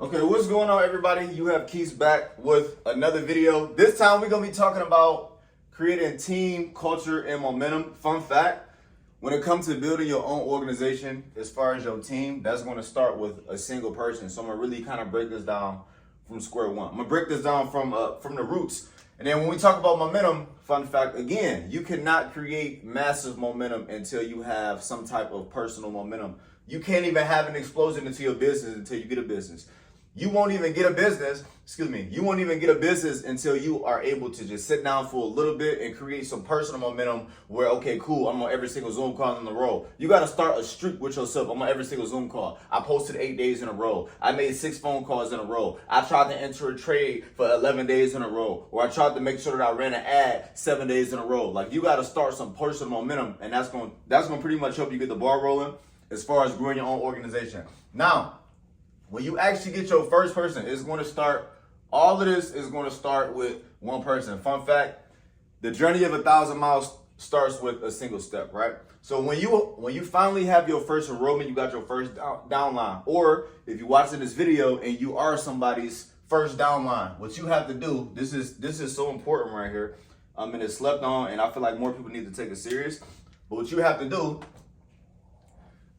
Okay, what's going on, everybody? You have Keys back with another video. This time we're gonna be talking about creating team culture and momentum. Fun fact, when it comes to building your own organization, as far as your team, that's gonna start with a single person. So I'm gonna really kind of break this down from square one. I'm gonna break this down from the roots. And then when we talk about momentum, fun fact again, you cannot create massive momentum until you have some type of personal momentum. You can't even have an explosion into your business until you get a business. You won't even get a business, you won't even get a business until you are able to just sit down for a little bit and create some personal momentum where, okay, cool, I'm on every single Zoom call in a row. You got to start a streak with yourself. I'm on every single Zoom call. I posted 8 days in a row. I made 6 phone calls in a row. I tried to enter a trade for 11 days in a row. Or I tried to make sure that I ran an ad 7 days in a row. Like, you got to start some personal momentum, and that's going to pretty much help you get the ball rolling as far as growing your own organization. Now, when you actually get your first person, it's going to start, all of this is going to start with one person. Fun fact, the journey of 1,000 miles starts with a single step, right? So when you finally have your first enrollment, you got your first downline, or if you're watching this video and you are somebody's first downline, what you have to do, this is so important right here, and it's slept on, and I feel like more people need to take it serious. But what you have to do,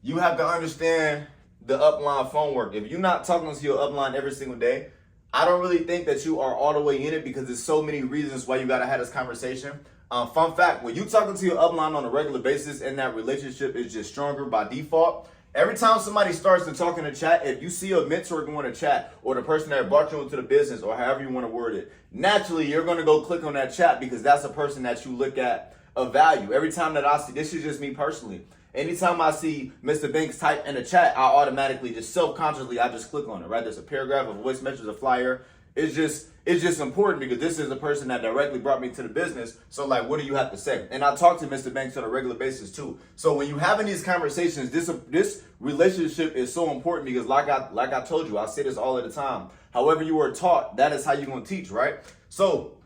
you have to understand the upline phone work. If you're not talking to your upline every single day, I don't really think that you are all the way in it, because there's so many reasons why you gotta have this conversation. Fun fact, when you talking to your upline on a regular basis and that relationship is just stronger by default, every time somebody starts to talk in a chat, if you see a mentor going to chat, or the person that brought you into the business, or however you want to word it, naturally you're gonna go click on that chat because that's a person that you look at of value. Every time that I see, this is just me personally, anytime I see Mr. Banks type in the chat, I automatically just self-consciously, I just click on it, right? There's a paragraph, a voice message, a flyer. It's just important because this is a person that directly brought me to the business. So like, what do you have to say? And I talk to Mr. Banks on a regular basis too. So when you're having these conversations, this relationship is so important because like I told you, I say this all of the time. However you were taught, that is how you're going to teach, right? So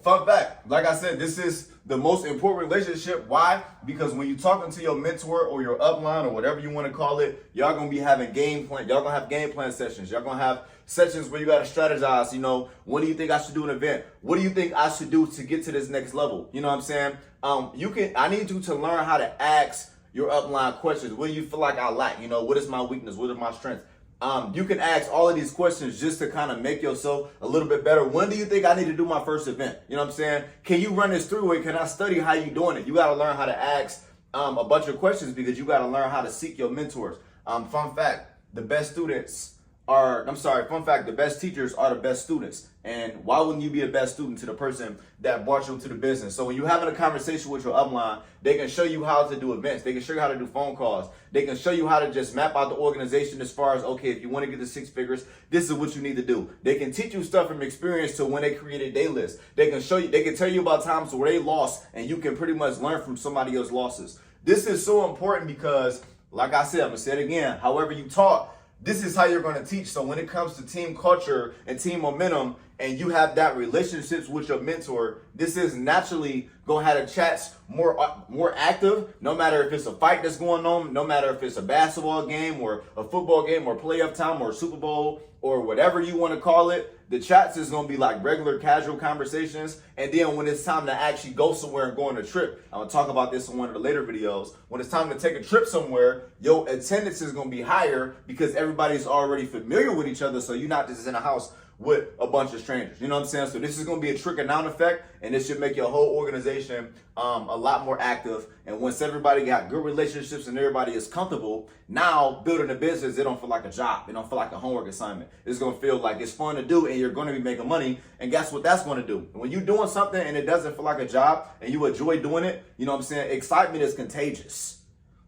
fun fact, like I said, this is the most important relationship. Why? Because when you're talking to your mentor or your upline or whatever you want to call it, y'all gonna be having game plan. Y'all gonna have game plan sessions. Y'all gonna have sessions where you gotta strategize. You know, when do you think I should do an event? What do you think I should do to get to this next level? You know what I'm saying? I need you to learn how to ask your upline questions. What do you feel like I lack? You know, what is my weakness? What are my strengths? You can ask all of these questions just to kind of make yourself a little bit better. When do you think I need to do my first event? You know what I'm saying? Can you run this through, and can I study how you doing it? You got to learn how to ask a bunch of questions because you got to learn how to seek your mentors. Fun fact, the best teachers are the best students. And why wouldn't you be the best student to the person that brought you to the business? So when you're having a conversation with your upline, they can show you how to do events. They can show you how to do phone calls. They can show you how to just map out the organization as far as, okay, if you want to get to 6 figures, this is what you need to do. They can teach you stuff from experience to when they created their list. They can show you, they can tell you about times where they lost, and you can pretty much learn from somebody else's losses. This is so important because, like I said, I'm going to say it again, however you talk, this is how you're going to teach. So when it comes to team culture and team momentum, and you have that relationships with your mentor, this is naturally going to have the chats more active, no matter if it's a fight that's going on, no matter if it's a basketball game or a football game or playoff time or Super Bowl or whatever you want to call it. The chats is going to be like regular casual conversations. And then when it's time to actually go somewhere and go on a trip, I'm going to talk about this in one of the later videos. When it's time to take a trip somewhere, your attendance is going to be higher because everybody's already familiar with each other. So you're not just in a house with a bunch of strangers. You know what I'm saying? So this is going to be a trickle-down effect, and this should make your whole organization a lot more active. And once everybody got good relationships and everybody is comfortable, now building a business, it don't feel like a job. It don't feel like a homework assignment. It's going to feel like it's fun to do, and you're going to be making money. And guess what that's going to do? When you're doing something and it doesn't feel like a job and you enjoy doing it, you know what I'm saying? Excitement is contagious.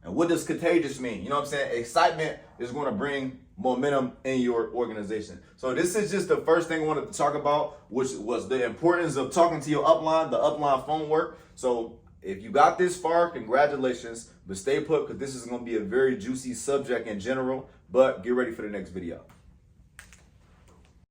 And what does contagious mean? You know what I'm saying? Excitement is going to bring momentum in your organization. So this is just the first thing I wanted to talk about, which was the importance of talking to your upline, the upline phone work. So if you got this far, congratulations, but stay put because this is going to be a very juicy subject in general, but get ready for the next video.